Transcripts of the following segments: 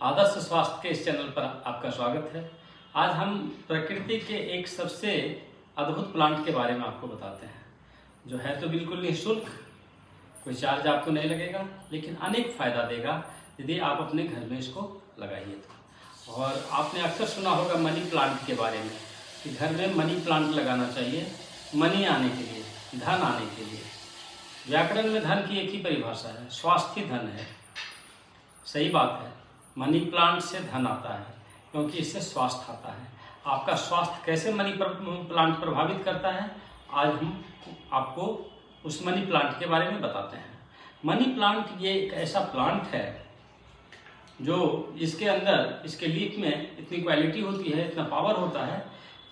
आदर्श स्वास्थ्य के इस चैनल पर आपका स्वागत है। आज हम प्रकृति के एक सबसे अद्भुत प्लांट के बारे में आपको बताते हैं, जो है तो बिल्कुल निःशुल्क, कोई चार्ज आपको नहीं लगेगा, लेकिन अनेक फायदा देगा यदि आप अपने घर में इसको लगाइए तो। और आपने अक्सर सुना होगा मनी प्लांट के बारे में कि घर में मनी प्लांट लगाना चाहिए मनी आने के लिए, धन आने के लिए। व्याकरण में धन की एक ही परिभाषा है, स्वास्थ्य धन है। सही बात है, मनी प्लांट से धन आता है क्योंकि इससे स्वास्थ्य आता है। आपका स्वास्थ्य कैसे मनी प्लांट प्रभावित करता है, आज हम आपको उस मनी प्लांट के बारे में बताते हैं। मनी प्लांट ये एक ऐसा प्लांट है जो इसके अंदर, इसके लीफ में इतनी क्वालिटी होती है, इतना पावर होता है,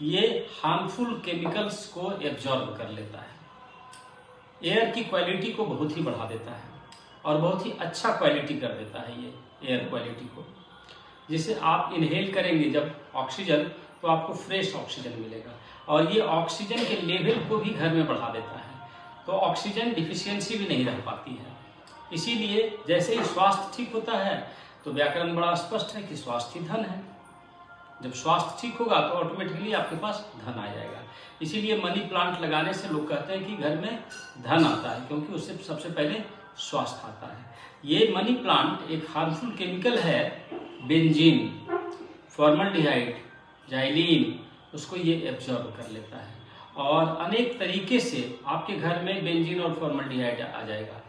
ये हार्मफुल केमिकल्स को एब्जॉर्ब कर लेता है, एयर की क्वालिटी को बहुत ही बढ़ा देता है और बहुत ही अच्छा क्वालिटी कर देता है ये एयर क्वालिटी को, जिसे आप इनहेल करेंगे जब ऑक्सीजन, तो आपको फ्रेश ऑक्सीजन मिलेगा और ये ऑक्सीजन के लेवल को भी घर में बढ़ा देता है, तो ऑक्सीजन डिफिशियंसी भी नहीं रह पाती है। इसीलिए जैसे ही स्वास्थ्य ठीक होता है तो व्याकरण बड़ा स्पष्ट है कि स्वास्थ्य धन है। जब स्वास्थ्य ठीक होगा तो ऑटोमेटिकली आपके पास धन आ जाएगा। इसीलिए मनी प्लांट लगाने से लोग कहते हैं कि घर में धन आता है, क्योंकि उससे सबसे पहले स्वास्थ्य आता है। ये मनी प्लांट एक हार्मफुल केमिकल है, बेंजीन, फॉर्मल्डिहाइड, जाइलीन, उसको ये एब्जॉर्ब कर लेता है और अनेक तरीके से आपके घर में बेंजीन और फॉर्मल्डिहाइड आ जाएगा।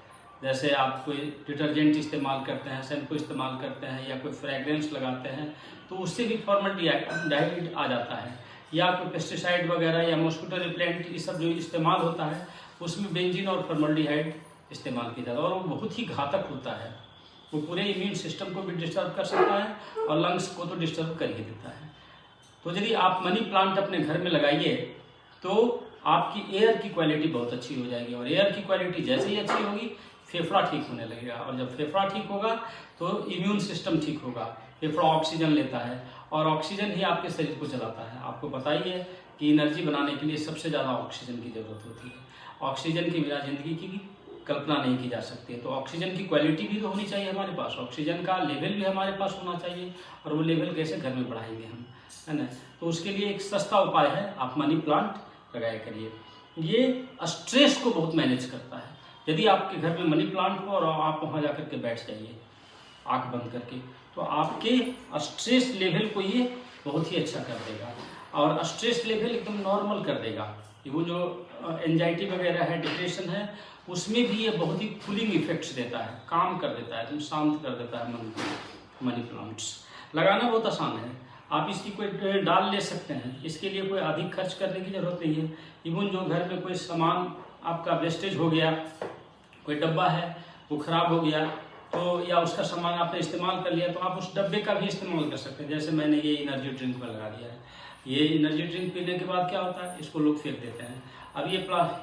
जैसे आप कोई डिटर्जेंट इस्तेमाल करते हैं, शैम्पू इस्तेमाल करते हैं या कोई फ्रेग्रेंस लगाते हैं तो उससे भी फॉर्मल्डिहाइड आ जाता है, या कोई पेस्टिसाइड वगैरह या मॉस्किटो रिपेलेंट, ये सब जो इस्तेमाल होता है उसमें बेंजीन और फॉर्मल्डिहाइड इस्तेमाल किया जाता है और वो बहुत ही घातक होता है। वो पूरे इम्यून सिस्टम को भी डिस्टर्ब कर सकता है और लंग्स को तो डिस्टर्ब कर ही देता है। तो यदि आप मनी प्लांट अपने घर में लगाइए तो आपकी एयर की क्वालिटी बहुत अच्छी हो जाएगी और एयर की क्वालिटी जैसे ही अच्छी होगी फेफड़ा ठीक होने लगेगा और जब फेफड़ा ठीक होगा तो इम्यून सिस्टम ठीक होगा। फेफड़ा ऑक्सीजन लेता है और ऑक्सीजन ही आपके शरीर को चलाता है। आपको पता ही है कि एनर्जी बनाने के लिए सबसे ज़्यादा ऑक्सीजन की जरूरत होती है। ऑक्सीजन के बिना जिंदगी की कल्पना नहीं की जा सकती है। तो ऑक्सीजन की क्वालिटी भी तो होनी चाहिए हमारे पास, ऑक्सीजन का लेवल भी हमारे पास होना चाहिए, और वो लेवल कैसे घर में बढ़ाएंगे हम, है ना। तो उसके लिए एक सस्ता उपाय है, आप मनी प्लांट लगाया करिए। ये स्ट्रेस को बहुत मैनेज करता है। यदि आपके घर में मनी प्लांट हो और आप वहाँ जा करके बैठ जाइए आँख बंद करके, तो आपके स्ट्रेस लेवल को ये बहुत ही अच्छा कर देगा और स्ट्रेस लेवल एकदम नॉर्मल कर देगा। वो जो एंजाइटी वगैरह है, डिप्रेशन है, उसमें भी ये बहुत ही कूलिंग इफेक्ट्स देता है, काम कर देता है, एकदम शांत कर देता है मन को। मनी प्लांट्स लगाना बहुत आसान है, आप इसकी कोई डाल ले सकते हैं, इसके लिए कोई अधिक खर्च करने की जरूरत नहीं है। इवन जो घर में कोई सामान आपका वेस्टेज हो गया, कोई डब्बा है वो खराब हो गया तो, या उसका सामान आपने इस्तेमाल कर लिया, तो आप उस डब्बे का भी इस्तेमाल कर सकते हैं। जैसे मैंने ये एनर्जी ड्रिंक में लगा दिया है, ये एनर्जी ड्रिंक पीने के बाद क्या होता है, इसको लोग फेंक देते हैं। अब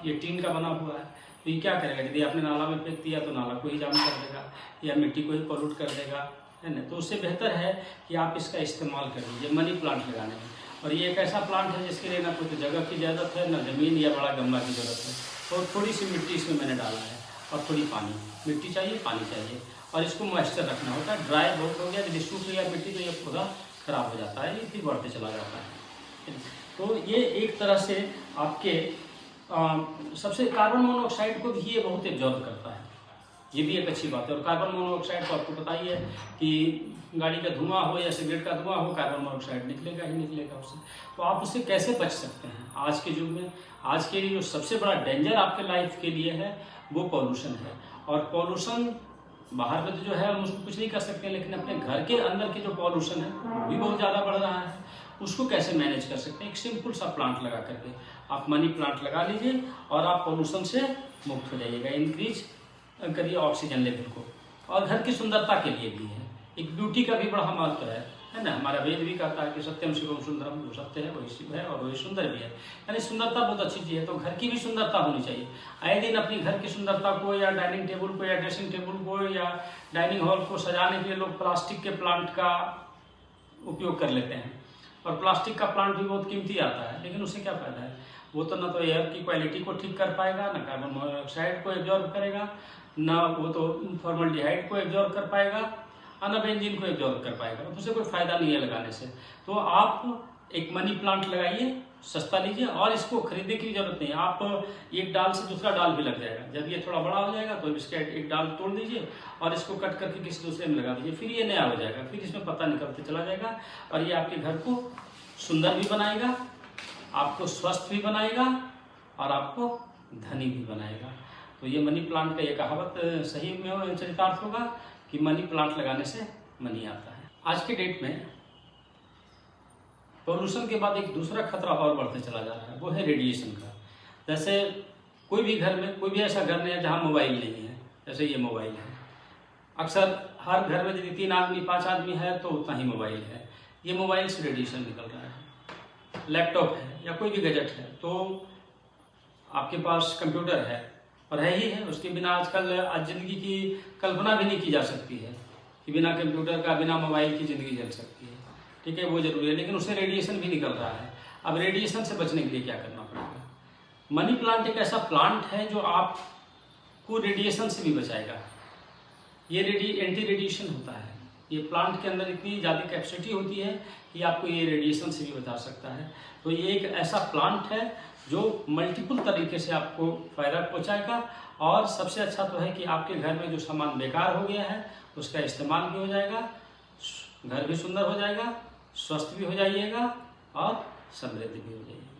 ये टीन का बना हुआ है, तो ये क्या करेगा, यदि आपने नाला में फेंक दिया तो नाला को ही जाम कर देगा या मिट्टी को ही पॉल्यूट कर देगा, है ना। तो उससे बेहतर है कि आप इसका इस्तेमाल कर लीजिए मनी प्लांट लगाने में। और ये एक ऐसा प्लांट है जिसके लिए ना कोई तो जगह की ज़रूरत है, ना ज़मीन या बड़ा गमला की ज़रूरत है, और थोड़ी सी मिट्टी इसमें मैंने डाला है और थोड़ी पानी, मिट्टी चाहिए, पानी चाहिए, और इसको मॉइस्चर रखना होता है। ड्राई बहुत हो गया, यदि सूख गया मिट्टी तो ये पौधा खराब हो जाता है, ये फिर बढ़ते चला जाता है। तो ये एक तरह से आपके सबसे कार्बन मोनोऑक्साइड को भी ये बहुत एब्जॉर्ब करता है, ये भी एक अच्छी बात है। और कार्बन मोनोऑक्साइड तो आपको पता ही है कि गाड़ी का धुआं हो या सिगरेट का धुआं हो, कार्बन मोनोऑक्साइड निकलेगा ही निकलेगा उससे। तो आप उससे कैसे बच सकते हैं आज के युग में? आज के लिए जो सबसे बड़ा डेंजर आपके लाइफ के लिए है वो पॉल्यूशन है। और पॉल्यूशन बाहर में तो जो है हम उसको कुछ नहीं कर सकते, लेकिन अपने घर के अंदर के जो पॉल्यूशन है वो भी बहुत ज़्यादा बढ़ रहा है। उसको कैसे मैनेज कर सकते हैं? एक सिंपल सा प्लांट लगा करके आप मनी प्लांट लगा लीजिए और आप पॉल्यूशन से मुक्त हो जाइएगा। इंक्रीज करिए ऑक्सीजन लेवल को, और घर की सुंदरता के लिए भी है, एक ब्यूटी का भी बड़ा महत्व है ना। हमारा वेद भी कहता है कि सत्यम शिवम सुंदरम, जो सत्य है वही शिव है और वही सुंदर भी है, यानी सुंदरता बहुत अच्छी चीज़ है। तो घर की भी सुंदरता होनी चाहिए। आए दिन अपनी घर की सुंदरता को या डाइनिंग टेबल को या ड्रेसिंग टेबल को या डाइनिंग हॉल को सजाने के लिए लोग प्लास्टिक के प्लांट का उपयोग कर लेते हैं, और प्लास्टिक का प्लांट भी बहुत कीमती आता है, लेकिन उससे क्या फायदा है? वो तो ना तो एयर की क्वालिटी को ठीक कर पाएगा, ना कार्बन मोनोऑक्साइड को एब्जॉर्ब करेगा, ना वो तो फॉर्मल्डिहाइड को एब्जॉर्ब कर पाएगा, अनब इंजन को एब्जॉर्ब कर पाएगा, तो उसे कोई फायदा नहीं है लगाने से। तो आप एक मनी प्लांट लगाइए, सस्ता लीजिए, और इसको खरीदने की जरूरत नहीं है। आप एक डाल से दूसरा डाल भी लग जाएगा। जब ये थोड़ा बड़ा हो जाएगा तो इसका एक डाल तोड़ दीजिए और इसको कट करके किसी दूसरे में लगा दीजिए, फिर ये नया हो जाएगा, फिर इसमें पत्ता निकलते चला जाएगा, और ये आपके घर को सुंदर भी बनाएगा, आपको स्वस्थ भी बनाएगा, और आपको धनी भी बनाएगा। तो ये मनी प्लांट का ये कहावत सही में चरितार्थ होगा कि मनी प्लांट लगाने से मनी आता है। आज के डेट में पॉल्यूशन के बाद एक दूसरा खतरा और बढ़ते चला जा रहा है, वो है रेडिएशन का। जैसे कोई भी घर में, कोई भी ऐसा घर नहीं है जहाँ मोबाइल नहीं है। जैसे ये मोबाइल है, अक्सर हर घर में यदि 3 आदमी 5 आदमी है तो उतना ही मोबाइल है। ये मोबाइल से रेडिएशन निकल रहा है। लैपटॉप है या कोई भी गैजेट है, तो आपके पास कंप्यूटर है और है ही है, उसके बिना आजकल आज जिंदगी की कल्पना भी नहीं की जा सकती है कि बिना कंप्यूटर का, बिना मोबाइल की ज़िंदगी चल सकती है। ठीक है, वो जरूरी है, लेकिन उससे रेडिएशन भी निकल रहा है। अब रेडिएशन से बचने के लिए क्या करना पड़ेगा? मनी प्लांट एक ऐसा प्लांट है जो आपको रेडिएशन से भी बचाएगा। ये एंटी रेडिएशन होता है। ये प्लांट के अंदर इतनी ज़्यादा कैपेसिटी होती है कि आपको ये रेडिएशन से भी बचा सकता है। तो ये एक ऐसा प्लांट है जो मल्टीपल तरीके से आपको फायदा पहुंचाएगा। और सबसे अच्छा तो है कि आपके घर में जो सामान बेकार हो गया है उसका इस्तेमाल भी हो जाएगा, घर भी सुंदर हो जाएगा, स्वस्थ भी हो जाइएगा और समृद्ध भी हो जाइएगा।